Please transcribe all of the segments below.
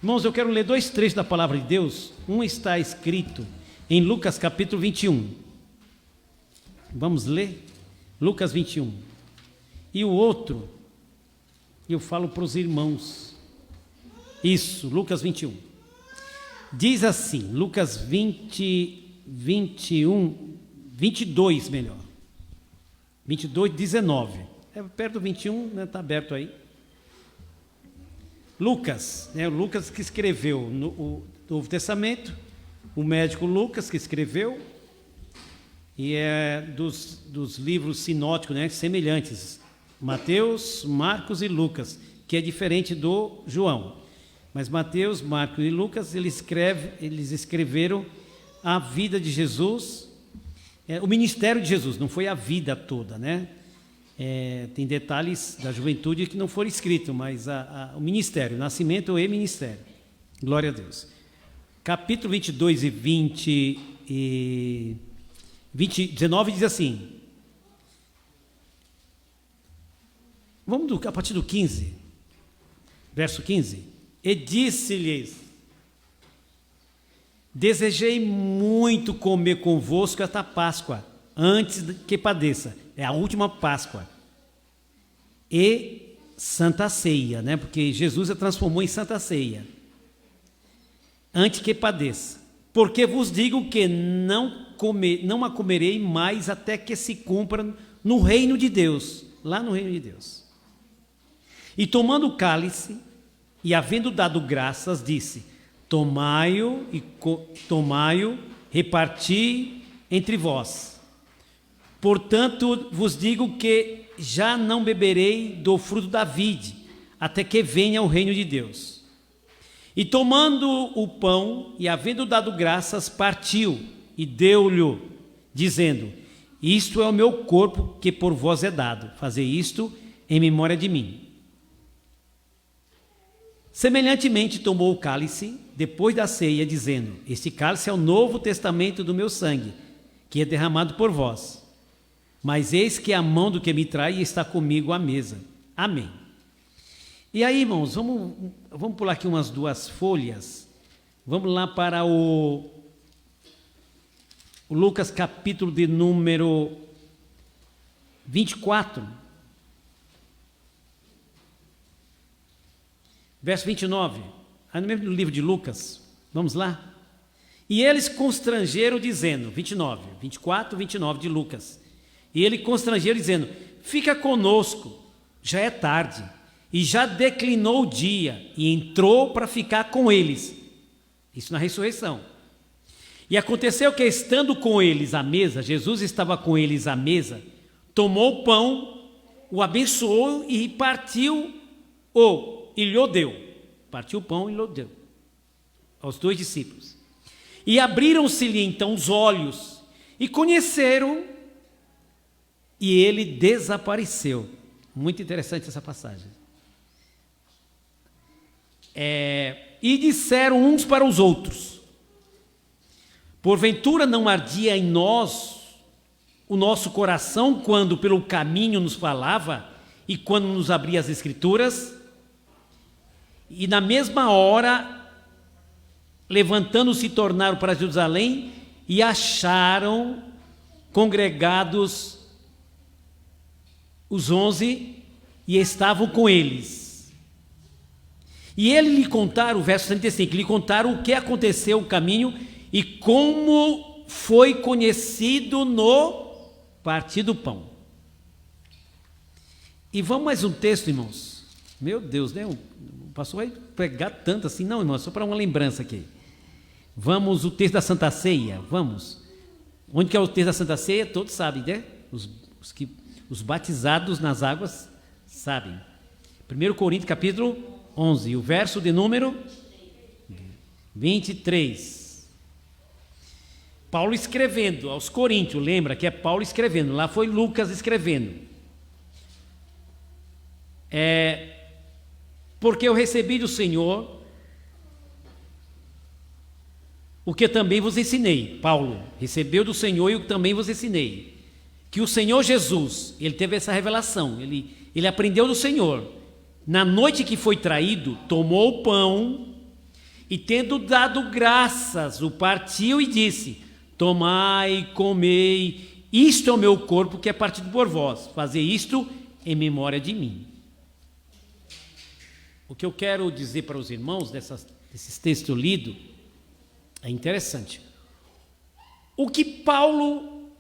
Irmãos, eu quero ler dois trechos da palavra de Deus. Um está escrito em Lucas capítulo 21. Vamos ler? Lucas 21. E o outro, eu falo para os irmãos. Isso, Lucas 21. Diz assim, Lucas 22 melhor. 22, 19. É perto do 21, né? Está aberto aí. Lucas, né? Lucas que escreveu o Novo Testamento, o médico Lucas que escreveu, e é dos livros sinóticos, né? Semelhantes, Mateus, Marcos e Lucas, que é diferente do João. Mas Mateus, Marcos e Lucas, eles escreveram a vida de Jesus, o ministério de Jesus, não foi a vida toda, né? Tem detalhes da juventude que não foram escritos, mas o ministério, nascimento e ministério. Glória a Deus. Capítulo 22 e 19 diz assim. Vamos a partir do 15, verso 15. E disse-lhes: desejei muito comer convosco esta Páscoa, antes que padeça. É a última Páscoa. E Santa Ceia, né? Porque Jesus a transformou em Santa Ceia. Antes que padeça. Porque vos digo que não a comerei mais até que se cumpra no reino de Deus. Lá no reino de Deus. E tomando o cálice, e havendo dado graças, disse: tomai-o, reparti entre vós. Portanto, vos digo que já não beberei do fruto da vide, até que venha o reino de Deus. E tomando o pão, e havendo dado graças, partiu, e deu-lhe, dizendo: isto é o meu corpo, que por vós é dado. Fazei isto em memória de mim. Semelhantemente tomou o cálice, depois da ceia, dizendo: este cálice é o novo testamento do meu sangue, que é derramado por vós. Mas eis que a mão do que me trai está comigo à mesa. Amém. E aí, irmãos, vamos pular aqui umas duas folhas. Vamos lá para o Lucas capítulo de número 24. Verso 29. Aí no mesmo livro de Lucas. Vamos lá? E eles constrangeram dizendo, 24, 29 de Lucas. E ele constrangeram dizendo: fica conosco, já é tarde, e já declinou o dia, e entrou para ficar com eles. Isso na ressurreição. E aconteceu que, estando com eles à mesa, Jesus estava com eles à mesa, tomou o pão, o abençoou e partiu e lhe deu. Partiu o pão e lhe deu aos dois discípulos. E abriram-se-lhe então os olhos, e conheceram, e ele desapareceu. Muito interessante essa passagem. E disseram uns para os outros: porventura não ardia em nós o nosso coração quando pelo caminho nos falava e quando nos abria as Escrituras? E na mesma hora, levantando-se, tornaram para Jerusalém e acharam congregados os 11 e estavam com eles. E ele lhe contaram, o verso 35, lhe contaram o que aconteceu no caminho e como foi conhecido no partir do pão. E vamos mais um texto, irmãos. Meu Deus, né? O pastor vai pregar tanto assim. Não, irmão, só para uma lembrança aqui. Vamos, o texto da Santa Ceia, vamos. Onde que é o texto da Santa Ceia? Todos sabem, né? Os batizados nas águas sabem. 1 Coríntios capítulo 11, o verso de número 23. Paulo escrevendo aos Coríntios, lembra que é Paulo escrevendo, lá foi Lucas escrevendo. Porque eu recebi do Senhor o que também vos ensinei. Paulo recebeu do Senhor e o que também vos ensinei. Que o Senhor Jesus, ele teve essa revelação, ele aprendeu do Senhor. Na noite que foi traído, tomou o pão E tendo dado graças, o partiu e disse: tomai, comei, isto é o meu corpo que é partido por vós, fazei isto em memória de mim. O que eu quero dizer para os irmãos desses textos lidos é interessante. O que Paulo,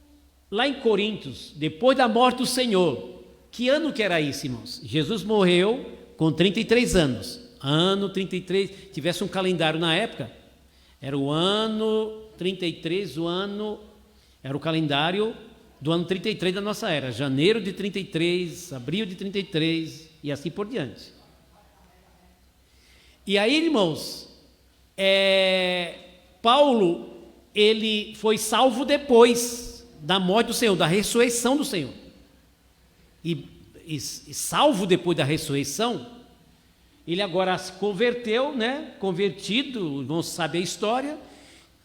lá em Coríntios, depois da morte do Senhor, que ano que era isso, irmãos? Jesus morreu com 33 anos. Ano 33, tivesse um calendário na época, era o ano 33, era o calendário do ano 33 da nossa era, janeiro de 33, abril de 33 e assim por diante. E aí, irmãos, Paulo, ele foi salvo depois da morte do Senhor, da ressurreição do Senhor. E salvo depois da ressurreição, ele agora se converteu, né? Convertido, irmãos sabem a história.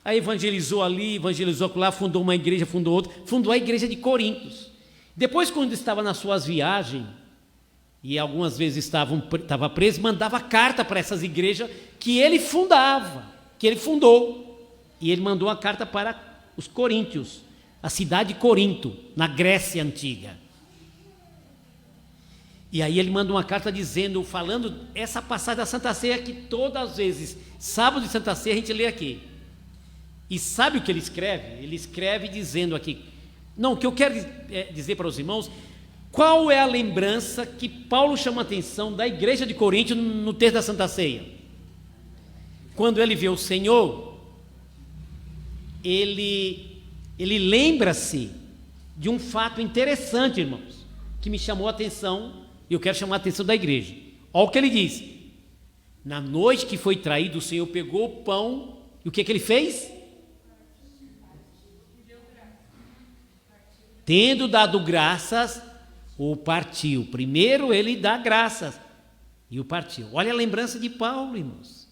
Aí evangelizou ali, evangelizou lá, fundou uma igreja, fundou outra, fundou a igreja de Coríntios. Depois, quando estava nas suas viagens, e algumas vezes estava preso, mandava carta para essas igrejas que ele fundava, que ele fundou. E ele mandou uma carta para os coríntios, a cidade de Corinto, na Grécia Antiga. E aí ele manda uma carta falando essa passagem da Santa Ceia que todas as vezes, sábado de Santa Ceia, a gente lê aqui. E sabe o que ele escreve? Ele escreve dizendo aqui, não, o que eu quero dizer para os irmãos, qual é a lembrança que Paulo chama a atenção da igreja de Corinto no texto da Santa Ceia? Quando ele vê o Senhor, ele lembra-se de um fato interessante, irmãos, que me chamou a atenção. E eu quero chamar a atenção da igreja. Olha o que ele diz: na noite que foi traído, o Senhor pegou o pão, e o que ele fez? Tendo dado graças, o partiu. Primeiro ele dá graças, e o partiu. Olha a lembrança de Paulo, irmãos.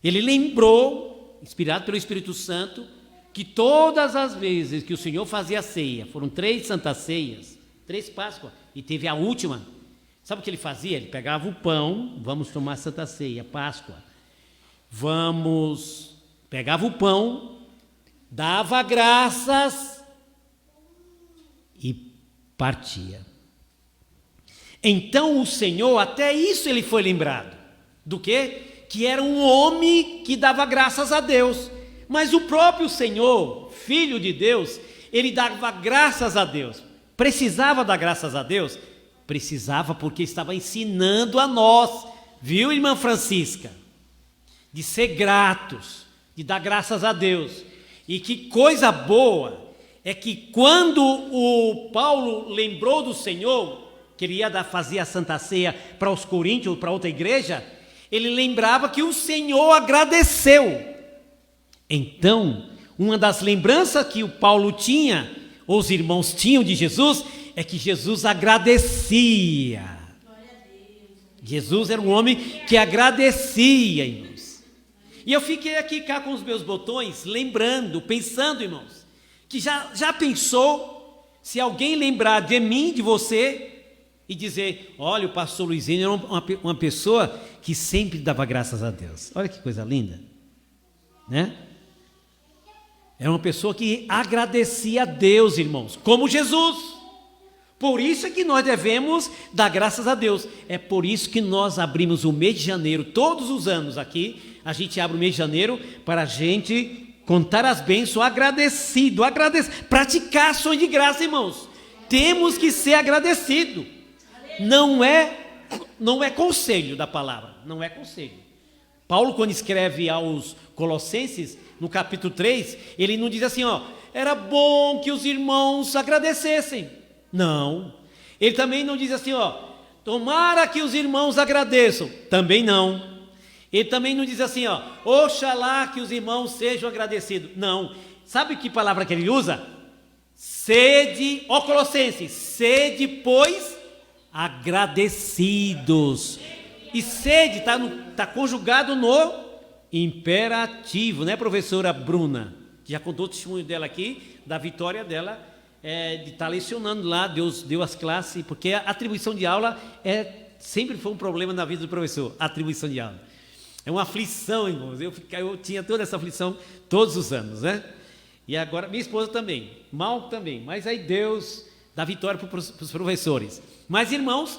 Ele lembrou, inspirado pelo Espírito Santo, que todas as vezes que o Senhor fazia a ceia, foram 3 santas ceias, 3 Páscoas, e teve a última. Sabe o que ele fazia? Ele pegava o pão, vamos tomar Santa Ceia, Páscoa. Pegava o pão, dava graças e partia. Então o Senhor, até isso ele foi lembrado. Do quê? Que era um homem que dava graças a Deus. Mas o próprio Senhor, Filho de Deus, ele dava graças a Deus. Precisava dar graças a Deus? Precisava, porque estava ensinando a nós, viu, irmã Francisca? De ser gratos, de dar graças a Deus. E que coisa boa é que quando o Paulo lembrou do Senhor, que ele ia fazer a Santa Ceia para os coríntios, para outra igreja, ele lembrava que o Senhor agradeceu. Então, uma das lembranças que o Paulo tinha, os irmãos tinham de Jesus, é que Jesus agradecia. Jesus era um homem que agradecia, irmãos. E eu fiquei aqui cá com os meus botões, lembrando, pensando, irmãos, que já pensou se alguém lembrar de mim, de você, e dizer: olha, o pastor Luizinho era uma pessoa que sempre dava graças a Deus. Olha que coisa linda, né? Era uma pessoa que agradecia a Deus, irmãos, como Jesus. Por isso é que nós devemos dar graças a Deus. É por isso que nós abrimos o mês de janeiro, todos os anos aqui, a gente abre o mês de janeiro para a gente contar as bênçãos, agradecido, praticar ações de graça, irmãos. Temos que ser agradecido. Não é conselho da palavra, não é conselho. Paulo, quando escreve aos Colossenses, no capítulo 3, ele não diz assim, era bom que os irmãos agradecessem. Não. Ele também não diz assim, tomara que os irmãos agradeçam. Também não. Ele também não diz assim, oxalá que os irmãos sejam agradecidos. Não. Sabe que palavra que ele usa? Sede, Colossenses, sede, pois, agradecidos. E sede está conjugado no imperativo, né, professora Bruna? Que já contou o testemunho dela aqui, da vitória dela, de estar lecionando lá. Deus deu as classes, porque a atribuição de aula sempre foi um problema na vida do professor, a atribuição de aula. É uma aflição, irmãos. Eu tinha toda essa aflição todos os anos, né? E agora, minha esposa também, mal também. Mas aí Deus dá vitória para os professores. Mas, irmãos,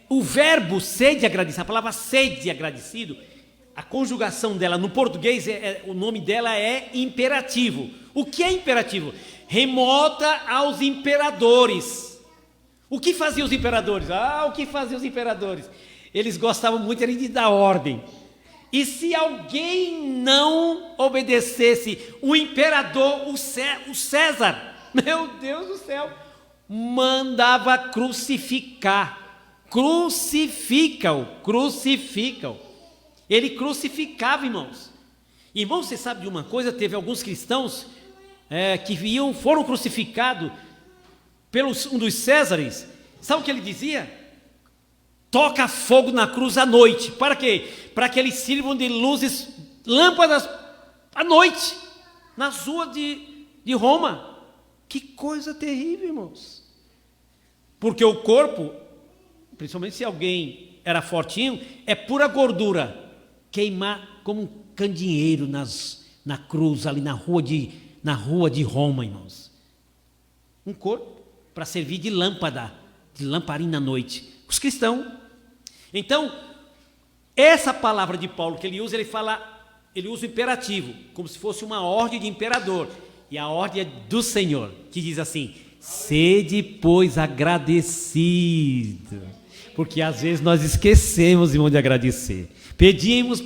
o verbo sede agradecido, a palavra sede agradecido, a conjugação dela no português, o nome dela é imperativo. O que é imperativo? Remota aos imperadores. O que faziam os imperadores? O que faziam os imperadores? Eles gostavam muito de dar ordem. E se alguém não obedecesse o imperador, o César, meu Deus do céu, mandava crucificar. Crucifica-o. Ele crucificava, irmãos. Irmãos, você sabe de uma coisa? Teve alguns cristãos que foram crucificados pelos um dos Césares. Sabe o que ele dizia? Toca fogo na cruz à noite. Para quê? Para que eles sirvam de luzes, lâmpadas à noite, nas ruas de Roma. Que coisa terrível, irmãos. Porque o corpo, principalmente se alguém era fortinho, é pura gordura. Queimar como um candeeiro na cruz, ali na rua de Roma, irmãos. Um corpo para servir de lâmpada, de lamparina à noite. Os cristãos. Então, essa palavra de Paulo que ele usa, ele usa o imperativo, como se fosse uma ordem de imperador. E a ordem é do Senhor, que diz assim: sede, pois, agradecido. Porque às vezes nós esquecemos, irmão, de agradecer. Pedimos.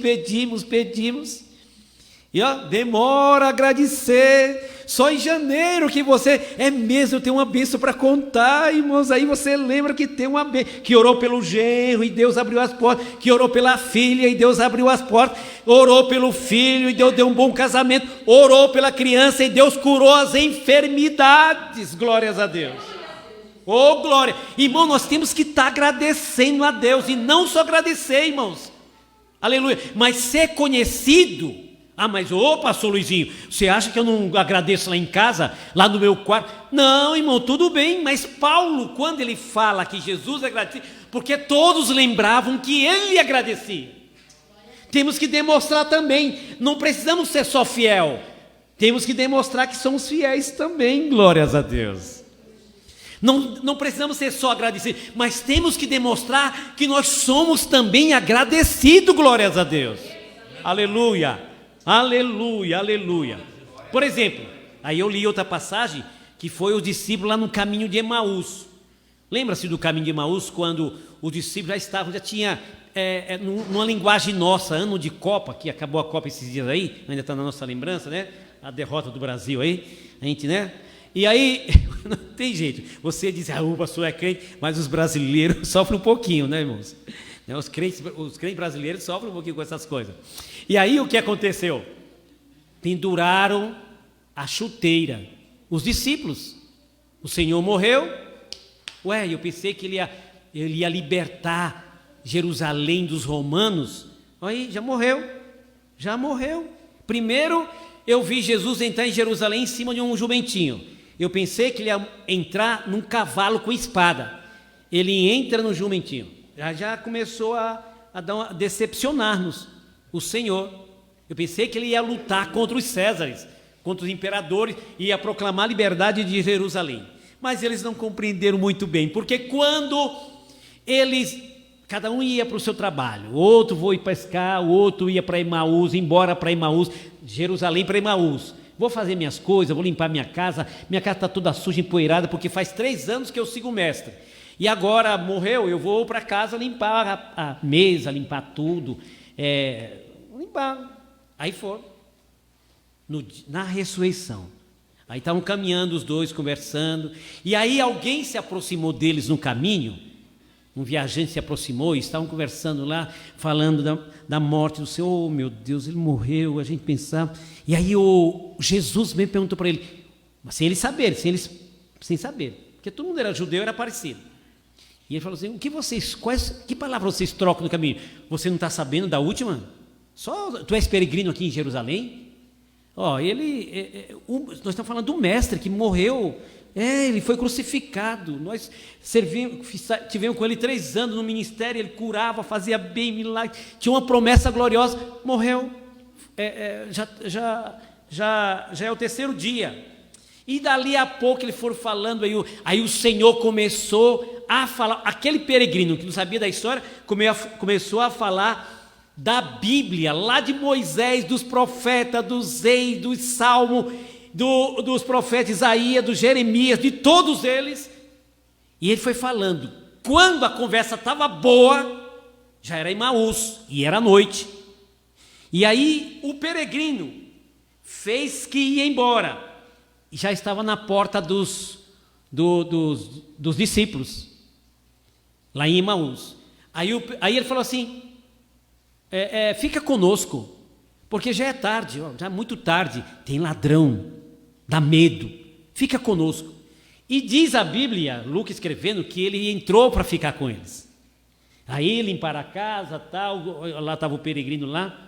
E demora a agradecer. Só em janeiro que você eu tenho uma bênção para contar, irmãos. Aí você lembra que tem uma bênção, que orou pelo genro e Deus abriu as portas, que orou pela filha e Deus abriu as portas, orou pelo filho e Deus deu um bom casamento, orou pela criança e Deus curou as enfermidades. Glórias a Deus. Oh, glória. Irmão, nós temos que estar agradecendo a Deus, e não só agradecer, irmãos. Aleluia. Mas ser conhecido. Mas pastor Luizinho, você acha que eu não agradeço lá em casa, lá no meu quarto? Não, irmão, tudo bem, mas Paulo, quando ele fala que Jesus agradecia, porque todos lembravam que ele agradecia. Temos que demonstrar também, não precisamos ser só fiel, temos que demonstrar que somos fiéis também, glórias a Deus. Não precisamos ser só agradecidos, mas temos que demonstrar que nós somos também agradecidos, glórias a Deus. Aleluia. Aleluia, aleluia. Por exemplo, aí eu li outra passagem, que foi os discípulos lá no caminho de Emaús. Lembra-se do caminho de Emaús, quando os discípulos já tinha, numa linguagem nossa, ano de Copa, que acabou a Copa esses dias aí, ainda está na nossa lembrança, né? A derrota do Brasil aí, a gente, né? E aí, não tem jeito, você diz, o pastor é crente, mas os brasileiros sofrem um pouquinho, né, irmãos? Os crentes brasileiros sofrem um pouquinho com essas coisas. E aí o que aconteceu? Penduraram a chuteira. Os discípulos. O Senhor morreu. Eu pensei que ele ia libertar Jerusalém dos romanos. Aí já morreu. Primeiro eu vi Jesus entrar em Jerusalém em cima de um jumentinho. Eu pensei que ele ia entrar num cavalo com espada. Ele entra no jumentinho. Já começou a decepcionar-nos o Senhor. Eu pensei que ele ia lutar contra os Césares, contra os imperadores, e ia proclamar a liberdade de Jerusalém. Mas eles não compreenderam muito bem, porque quando cada um ia para o seu trabalho, o outro foi pescar, o outro ia para Emaús, embora para Emaús, Jerusalém para Emaús. Vou fazer minhas coisas, vou limpar minha casa está toda suja, empoeirada, porque faz 3 anos que eu sigo o mestre. E agora morreu, eu vou para casa limpar a mesa, limpar tudo, limpar. Aí foram, na ressurreição. Aí estavam caminhando os dois, conversando, e aí alguém se aproximou deles no caminho, um viajante se aproximou e estavam conversando lá, falando da morte do Senhor. Oh, meu Deus, ele morreu, a gente pensava. E aí Jesus mesmo perguntou para ele, sem eles saberem, sem saber, porque todo mundo era judeu, era parecido. E ele falou assim, que palavra vocês trocam no caminho? Você não está sabendo da última? Tu és peregrino aqui em Jerusalém? Nós estamos falando do mestre que morreu Ele foi crucificado. Nós tivemos com ele 3 anos no ministério, ele curava, fazia bem, milagre, tinha uma promessa gloriosa, morreu. Já é o 3º dia. E dali a pouco ele for falando, aí o Senhor começou a falar, aquele peregrino que não sabia da história, começou a falar da Bíblia, lá de Moisés, dos profetas, dos reis, dos salmos, dos profetas Isaías, do Jeremias, de todos eles. E ele foi falando. Quando a conversa estava boa, já era Emaús, e era noite. E aí o peregrino fez que ia embora, e já estava na porta dos discípulos, lá em Emaús. Aí ele falou assim, fica conosco, porque já é tarde, já é muito tarde, tem ladrão, dá medo, fica conosco. E diz a Bíblia, Lucas escrevendo, que ele entrou para ficar com eles. Aí limparam a casa, tal, lá estava o peregrino lá.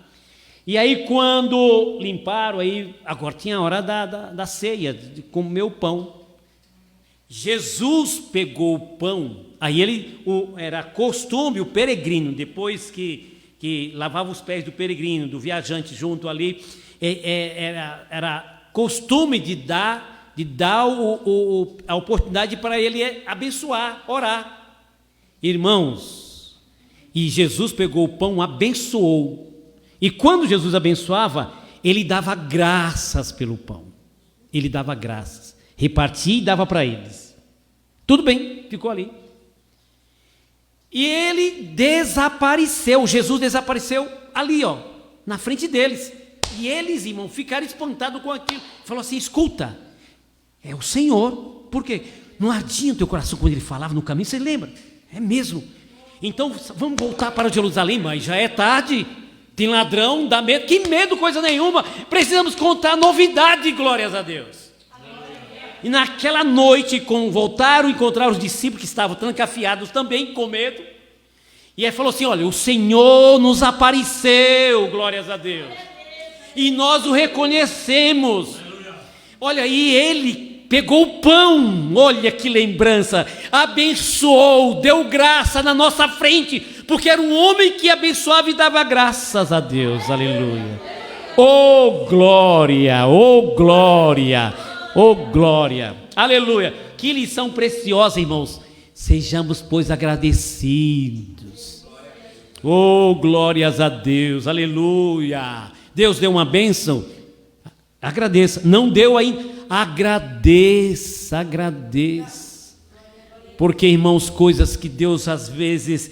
E aí quando limparam, agora tinha a hora da ceia, de comer o pão. Jesus pegou o pão, aí era costume, o peregrino, depois que lavava os pés do peregrino, do viajante junto ali, era costume de dar a oportunidade para ele abençoar, orar. Irmãos, e Jesus pegou o pão, abençoou. E quando Jesus abençoava, ele dava graças pelo pão. Ele dava graças, repartia e dava para eles. Tudo bem, ficou ali. E ele desapareceu, Jesus desapareceu ali, na frente deles. E eles, irmão, ficaram espantados com aquilo. Falou assim, escuta, é o Senhor. Por quê? Não ardia o teu coração quando ele falava no caminho, você lembra? É mesmo. Então, vamos voltar para Jerusalém, mas já é tarde. Tem ladrão, dá medo. Que medo, coisa nenhuma. Precisamos contar novidade, glórias a Deus. E naquela noite, voltaram a encontrar os discípulos que estavam trancafiados também com medo. E aí falou assim, olha, o Senhor nos apareceu, glórias a Deus. E nós o reconhecemos. Olha, e ele pegou o pão, olha que lembrança, abençoou, deu graça na nossa frente, porque era um homem que abençoava e dava graças a Deus, aleluia. Oh glória, oh glória, oh glória, aleluia. Que lição preciosa, irmãos. Sejamos, pois, agradecidos. Oh glórias a Deus, aleluia. Deus deu uma bênção, agradeça. Não deu ainda, agradeça. Porque, irmãos, coisas que Deus às vezes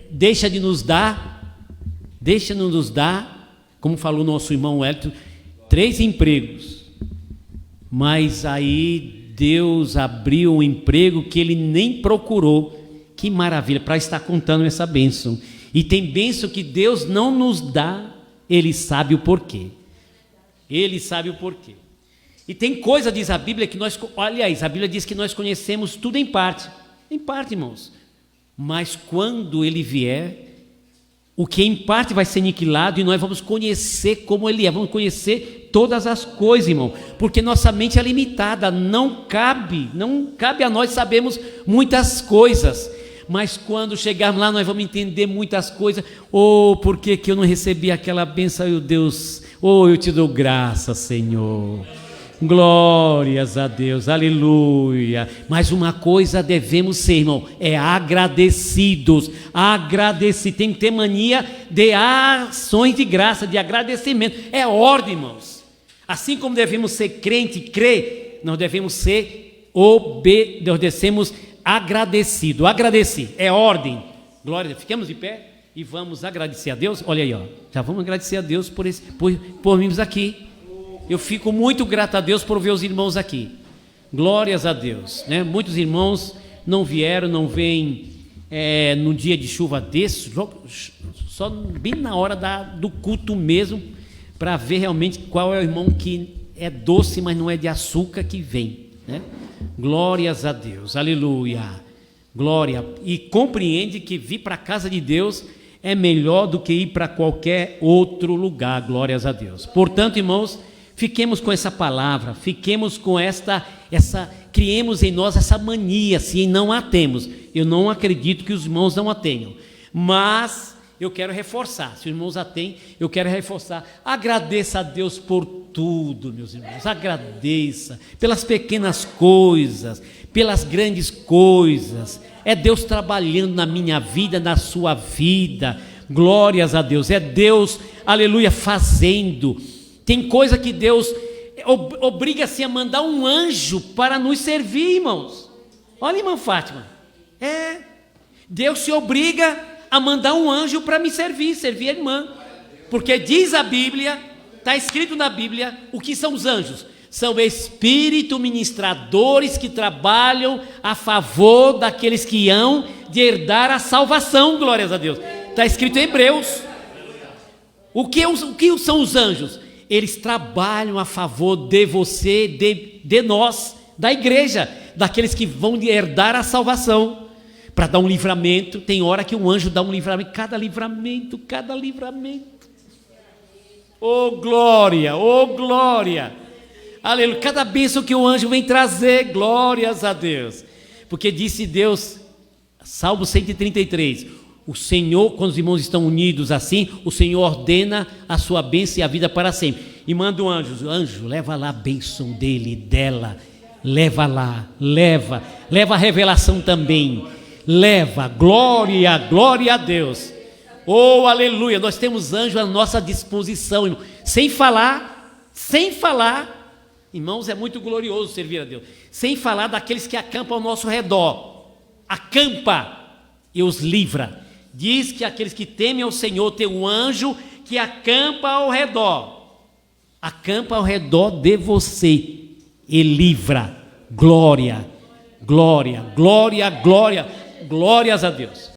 deixa de nos dar, como falou nosso irmão Wellington, 3 empregos, mas aí Deus abriu um emprego que ele nem procurou. Que maravilha, para estar contando essa bênção. E tem bênção que Deus não nos dá, ele sabe o porquê. Ele sabe o porquê. E tem coisa, diz a Bíblia, a Bíblia diz que nós conhecemos tudo em parte, irmãos. Mas quando ele vier, o que em parte vai ser aniquilado e nós vamos conhecer como ele é, vamos conhecer todas as coisas, irmão, porque nossa mente é limitada, não cabe a nós sabermos muitas coisas, mas quando chegarmos lá nós vamos entender muitas coisas. Por que eu não recebi aquela bênção, meu Deus? Eu te dou graça, Senhor. Glórias a Deus, aleluia. Mas uma coisa devemos ser, irmão, agradecidos. Tem que ter mania de ações de graça, de agradecimento. É ordem, irmãos. Assim como devemos ser crente e crer, nós devemos ser agradecidos. Agradecer é ordem. Glória, ficamos de pé e vamos agradecer a Deus. Olha aí, já vamos agradecer a Deus por virmos aqui. Eu fico muito grato a Deus por ver os irmãos aqui. Glórias a Deus, né? Muitos irmãos não vêm num dia de chuva desse, só bem na hora do culto mesmo, para ver realmente qual é o irmão que é doce, mas não é de açúcar que vem, né? Glórias a Deus, aleluia, glória. E compreende que vir para a casa de Deus é melhor do que ir para qualquer outro lugar, glórias a Deus. Portanto, irmãos, fiquemos com essa palavra, fiquemos com criemos em nós essa mania, se não a temos. Eu não acredito que os irmãos não a tenham, mas eu quero reforçar. Se os irmãos a têm, eu quero reforçar. Agradeça a Deus por tudo, meus irmãos. Agradeça pelas pequenas coisas, pelas grandes coisas. É Deus trabalhando na minha vida, na sua vida. Glórias a Deus. É Deus, aleluia, fazendo. Tem coisa que Deus obriga-se a mandar um anjo para nos servir, irmãos. Olha, irmã Fátima. Deus se obriga a mandar um anjo para me servir a irmã. Porque diz a Bíblia, está escrito na Bíblia, o que são os anjos? São espíritos ministradores que trabalham a favor daqueles que hão de herdar a salvação, glórias a Deus. Está escrito em Hebreus. O que são os anjos? Eles trabalham a favor de você, de nós, da igreja, daqueles que vão herdar a salvação, para dar um livramento. Tem hora que um anjo dá um livramento, cada livramento. Oh glória, aleluia, cada bênção que o anjo vem trazer, glórias a Deus, porque disse Deus, Salmo 133, o Senhor, quando os irmãos estão unidos assim, o Senhor ordena a sua bênção e a vida para sempre, e manda um anjo, leva lá a bênção dele, dela, leva lá, leva a revelação também, leva, glória a Deus, oh aleluia, nós temos anjos à nossa disposição, irmão. sem falar, irmãos, é muito glorioso servir a Deus, sem falar daqueles que acampam ao nosso redor, acampa e os livra. Diz que aqueles que temem ao Senhor tem um anjo que acampa ao redor de você e livra. Glórias a Deus.